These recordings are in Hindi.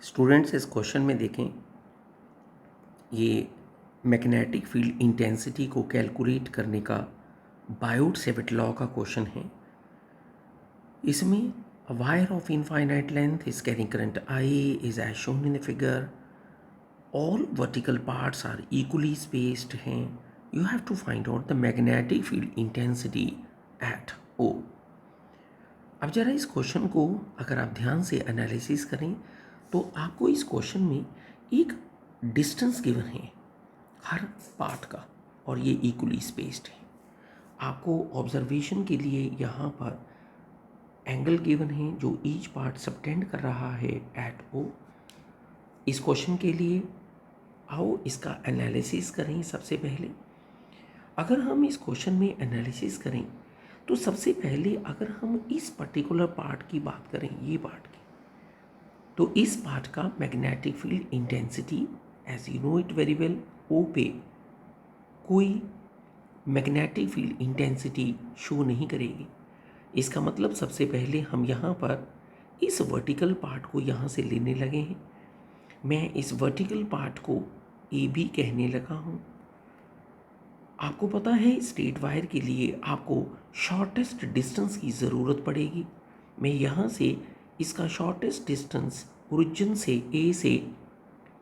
स्टूडेंट्स इस क्वेश्चन में देखें, ये मैग्नेटिक फील्ड इंटेंसिटी को कैलकुलेट करने का बायोट-सेविट लॉ का क्वेश्चन है। इसमें a wire of infinite length is carrying current I is as shown in the figure. All vertical parts are equally spaced हैं. You have to find out the magnetic field intensity at O. अब जरा इस क्वेश्चन को अगर आप ध्यान से एनालिसिस करें तो आपको इस क्वेश्चन में एक डिस्टेंस गिवन है हर पार्ट का और ये इक्वली स्पेस्ड है। आपको ऑब्जर्वेशन के लिए यहाँ पर एंगल गिवन है जो ईच पार्ट सबटेंड कर रहा है एट ओ। इस क्वेश्चन के लिए आओ इसका एनालिसिस करें। सबसे पहले अगर हम इस क्वेश्चन में एनालिसिस करें तो सबसे पहले अगर हम इस पर्टिकुलर पार्ट की बात करें, ये पार्ट की, तो इस पार्ट का magnetic field intensity as you know it very well, O पे कोई मैग्नेटिक फील्ड इंटेंसिटी शो नहीं करेगी। इसका मतलब सबसे पहले हम यहाँ पर इस वर्टिकल पार्ट को यहाँ से लेने लगे हैं। मैं इस वर्टिकल पार्ट को ए बी कहने लगा हूँ। आपको पता है स्ट्रेट वायर के लिए आपको शॉर्टेस्ट डिस्टेंस की ज़रूरत पड़ेगी। मैं यहाँ से इसका शॉर्टेस्ट डिस्टेंस ओरिजिन से ए से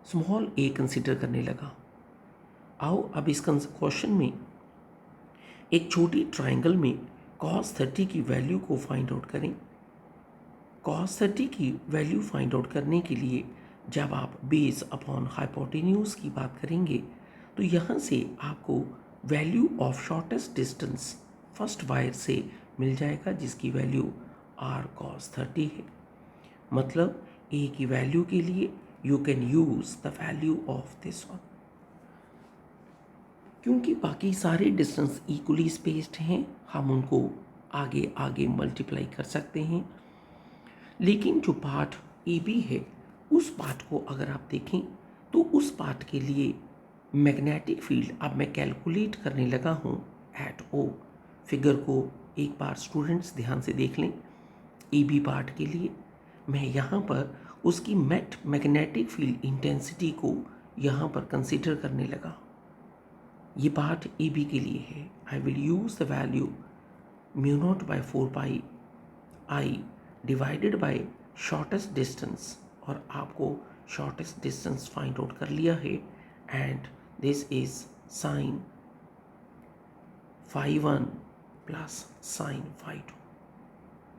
स्मॉल ए कंसिडर करने लगा। आओ अब इस क्वेश्चन में एक छोटी ट्राइंगल में cos 30 की वैल्यू को फाइंड आउट करें। cos 30 की वैल्यू फाइंड आउट करने के लिए जब आप बेस अपॉन हाइपोटेन्यूज की बात करेंगे तो यहाँ से आपको value of shortest distance first wire से मिल जाएगा जिसकी वैल्यू r cos 30 है। मतलब a की वैल्यू के लिए you can use the value of this one. क्योंकि बाकी सारे डिस्टेंस इक्वली स्पेस्ड हैं, हम उनको आगे आगे मल्टीप्लाई कर सकते हैं। लेकिन जो पार्ट ए बी है उस पार्ट को अगर आप देखें तो उस पार्ट के लिए मैग्नेटिक फील्ड अब मैं कैलकुलेट करने लगा हूँ एट ओ। फिगर को एक बार स्टूडेंट्स ध्यान से देख लें। ए बी पार्ट के लिए मैं यहाँ पर उसकी मैग्नेटिक फील्ड इंटेंसिटी को यहाँ पर कंसिडर करने लगा। ये पार्ट ए बी के लिए है। I will use the value mu naught by 4 pi I divided by shortest distance, और आपको शॉर्टेस्ट डिस्टेंस फाइंड आउट कर लिया है and this is sine phi 1 plus sine phi 2।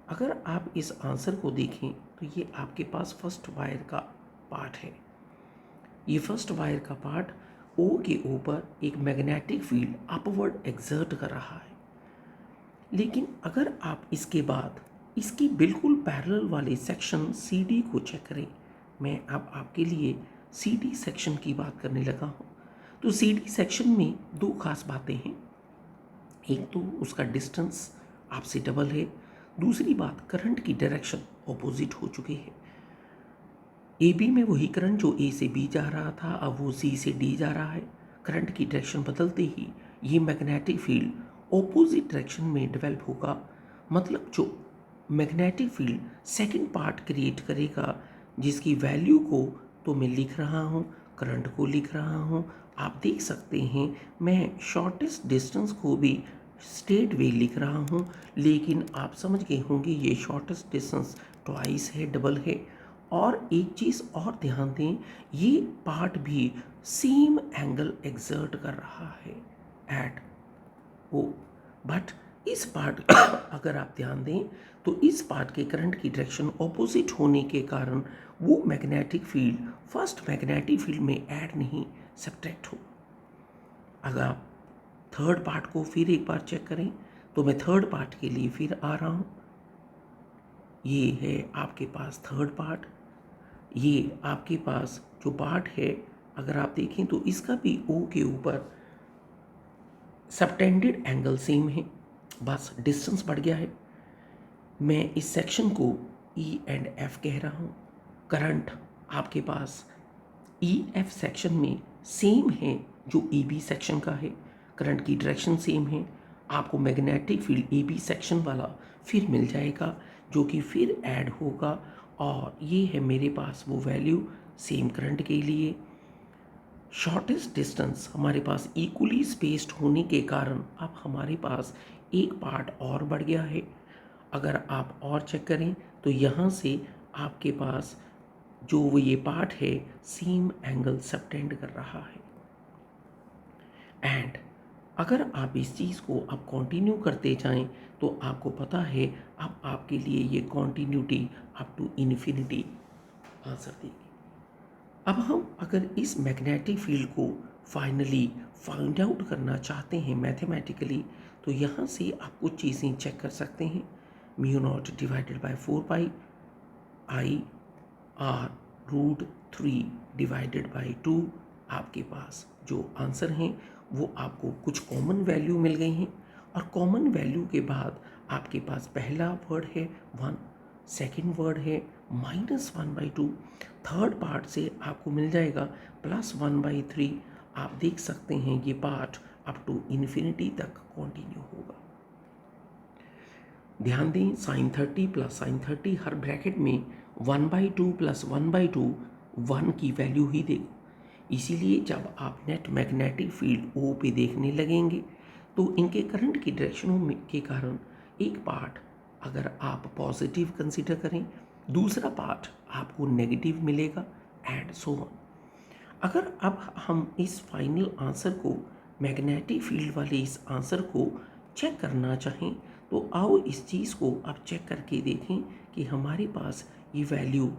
अगर आप इस आंसर को देखें तो ये आपके पास फर्स्ट वायर का पार्ट है। ये फर्स्ट वायर का पार्ट ओ के ऊपर एक मैग्नेटिक फील्ड अपवर्ड एक्सर्ट कर रहा है। लेकिन अगर आप इसके बाद इसकी बिल्कुल पैरेलल वाले सेक्शन सी डी को चेक करें, मैं अब आपके लिए सी डी सेक्शन की बात करने लगा हूँ। तो सी डी सेक्शन में दो खास बातें हैं। एक तो उसका डिस्टेंस आपसे डबल है, दूसरी बात करंट की डायरेक्शन ऑपोजिट हो चुकी है। ए बी में वही करंट जो ए से बी जा रहा था अब वो सी से डी जा रहा है। करंट की डायरेक्शन बदलते ही ये मैग्नेटिक फील्ड ऑपोजिट डायरेक्शन में डेवलप होगा। मतलब जो magnetic field second part create करेगा जिसकी वैल्यू को तो मैं लिख रहा हूँ, करंट को लिख रहा हूँ। आप देख सकते हैं मैं शॉर्टेस्ट डिस्टेंस को भी स्ट्रेट वे लिख रहा हूँ, लेकिन आप समझ गए होंगे ये शॉर्टेस्ट डिस्टेंस ट्वाइस है, डबल है। और एक चीज़ और ध्यान दें, ये पार्ट भी सेम एंगल एक्सर्ट कर रहा है एट ओ। बट इस पार्ट अगर आप ध्यान दें तो इस पार्ट के करंट की डायरेक्शन ऑपोजिट होने के कारण वो magnetic field first magnetic field में ऐड नहीं सब्ट्रैक्ट हो। अगर आप थर्ड पार्ट को फिर एक बार चेक करें तो मैं थर्ड पार्ट के लिए फिर आ रहा हूँ। ये है आपके पास थर्ड पार्ट। ये आपके पास जो पार्ट है अगर आप देखें तो इसका भी ओ के ऊपर सबटेंडेड एंगल सेम है, बस डिस्टेंस बढ़ गया है। मैं इस सेक्शन को ई एंड एफ कह रहा हूँ। करंट आपके पास ई एफ सेक्शन में सेम है जो ए बी सेक्शन का है। करंट की डायरेक्शन सेम है। आपको magnetic field A B section वाला फिर मिल जाएगा जो कि फिर ऐड होगा और ये है मेरे पास वो वैल्यू सेम करंट के लिए। शॉर्टेस्ट डिस्टेंस हमारे पास इक्वली स्पेस्ड होने के कारण अब हमारे पास एक पार्ट और बढ़ गया है। अगर आप और चेक करें तो यहाँ से आपके पास जो वो ये पार्ट है सेम एंगल सबटेंड कर रहा है। एंड अगर आप इस चीज़ को अब कंटिन्यू करते जाएं तो आपको पता है अब आपके लिए ये continuity up to infinity answer देगी। अब हम अगर इस मैग्नेटिक फील्ड को फाइनली फाइंड आउट करना चाहते हैं मैथमेटिकली तो यहाँ से आप कुछ चीज़ें चेक कर सकते हैं। Mu naught divided by 4 pi i r root 3 divided by 2। आपके पास जो आंसर हैं वो आपको कुछ कॉमन वैल्यू मिल गई हैं और कॉमन वैल्यू के बाद आपके पास पहला वर्ड है 1, सेकेंड वर्ड है -1/2, थर्ड पार्ट से आपको मिल जाएगा +1/3। आप देख सकते हैं ये पार्ट अप टू इन्फिनिटी तक कंटिन्यू होगा। ध्यान दें sin 30 प्लस sin 30 हर ब्रैकेट में 1/2 प्लस 1/2 1 की वैल्यू ही देगा। इसीलिए जब आप नेट मैग्नेटिक फील्ड ओ पे देखने लगेंगे तो इनके करंट की डायरेक्शनों में के कारण एक पार्ट अगर आप पॉजिटिव कंसीडर करें दूसरा पार्ट आपको नेगेटिव मिलेगा एंड सो ऑन। अगर अब हम इस फाइनल आंसर को मैग्नेटिक फील्ड वाले इस आंसर को चेक करना चाहें तो आओ इस चीज़ को अब चेक करके देखें कि हमारे पास ये वैल्यू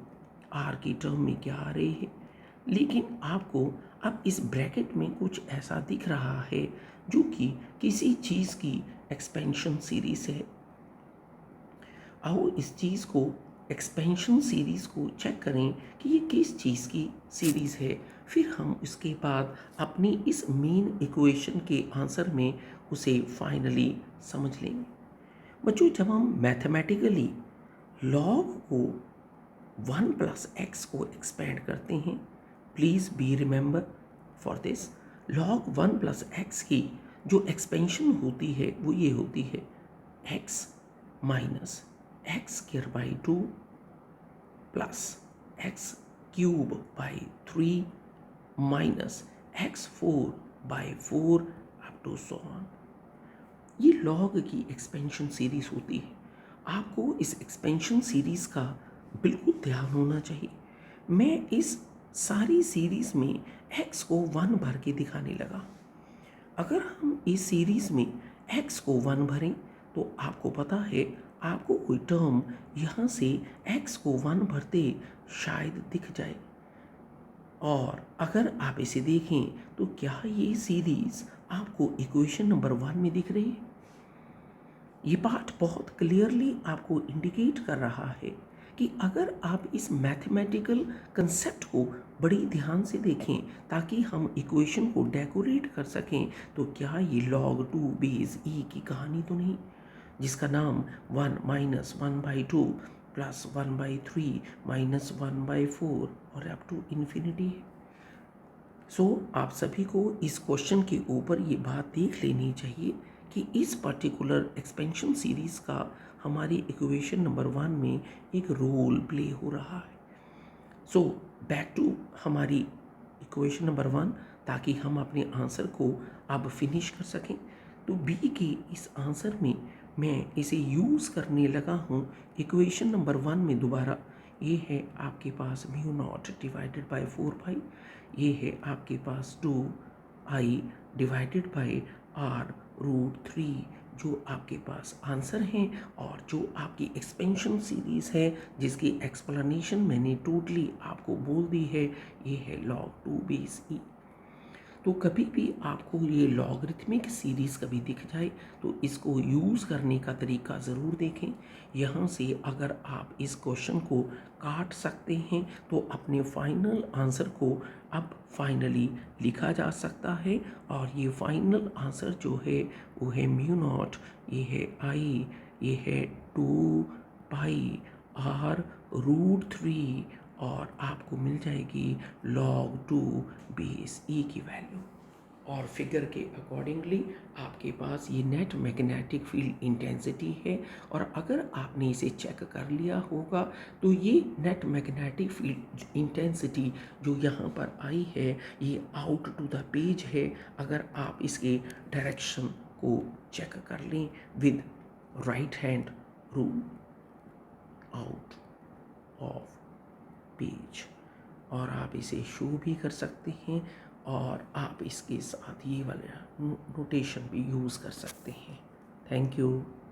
आर की टर्म में क्या आ रही है। लेकिन आपको अब इस ब्रैकेट में कुछ ऐसा दिख रहा है जो कि किसी चीज़ की एक्सपेंशन सीरीज है। आओ इस चीज़ को एक्सपेंशन सीरीज़ को चेक करें कि ये किस चीज़ की सीरीज़ है। फिर हम उसके बाद अपनी इस मेन इक्वेशन के आंसर में उसे फाइनली समझ लेंगे। बच्चों जब हम मैथमेटिकली लॉग को 1 + x को एक्सपेंड करते हैं, please be remember for this, log 1 + x की जो एक्सपेंशन होती है वो ये होती है x minus x² plus x³ minus x4/4 up to so on. ये लॉग की एक्सपेंशन सीरीज होती है। आपको इस एक्सपेंशन सीरीज का बिल्कुल ध्यान होना चाहिए। मैं इस सारी सीरीज में x को 1 भर के दिखाने लगा। अगर हम इस सीरीज में x को 1 भरें तो आपको पता है आपको कोई टर्म यहाँ से x को 1 भरते शायद दिख जाए। और अगर आप इसे देखें तो क्या ये सीरीज आपको इक्वेशन नंबर 1 में दिख रही है? ये पार्ट बहुत क्लियरली आपको इंडिकेट कर रहा है कि अगर आप इस मैथमेटिकल कंसेप्ट को बड़ी ध्यान से देखें ताकि हम इक्वेशन को डेकोरेट कर सकें तो क्या ये log 2 बेस e की कहानी तो नहीं जिसका नाम 1 - 1/2 प्लस 1/3 माइनस 1/4 और अप टू इन्फिनिटी है। सो आप सभी को इस क्वेश्चन के ऊपर ये बात देख लेनी चाहिए कि इस पर्टिकुलर एक्सपेंशन सीरीज़ का हमारी इक्वेशन नंबर 1 में एक रोल प्ले हो रहा है। सो बैक टू हमारी इक्वेशन नंबर 1 ताकि हम अपने आंसर को अब फिनिश कर सकें। तो बी के इस आंसर में मैं इसे यूज़ करने लगा हूँ इक्वेशन नंबर 1 में दोबारा। ये है आपके पास μ0 डिवाइडेड बाय 4 पाई, ये है आपके पास 2i divided by r root 3 जो आपके पास आंसर हैं और जो आपकी एक्सपेंशन सीरीज़ है जिसकी एक्सप्लेनेशन मैंने टोटली आपको बोल दी है, ये है log 2 बेस e। तो कभी भी आपको ये लॉगरिथमिक सीरीज़ कभी दिख जाए तो इसको यूज़ करने का तरीका ज़रूर देखें। यहाँ से अगर आप इस क्वेश्चन को काट सकते हैं तो अपने फाइनल आंसर को अब फाइनली लिखा जा सकता है और ये फाइनल आंसर जो है वो है μ0, ये है i, ये है 2 पाई r रूट 3 और आपको मिल जाएगी log 2 बेस e की वैल्यू। और फिगर के अकॉर्डिंगली आपके पास ये नेट मैग्नेटिक फील्ड इंटेंसिटी है। और अगर आपने इसे चेक कर लिया होगा तो ये नेट मैग्नेटिक फील्ड इंटेंसिटी जो यहाँ पर आई है ये आउट टू द पेज है। अगर आप इसके डायरेक्शन को चेक कर लें with right hand rule, out of page, और आप इसे शो भी कर सकते हैं और आप इसके साथ ये वाला नोटेशन भी यूज़ कर सकते हैं। Thank you.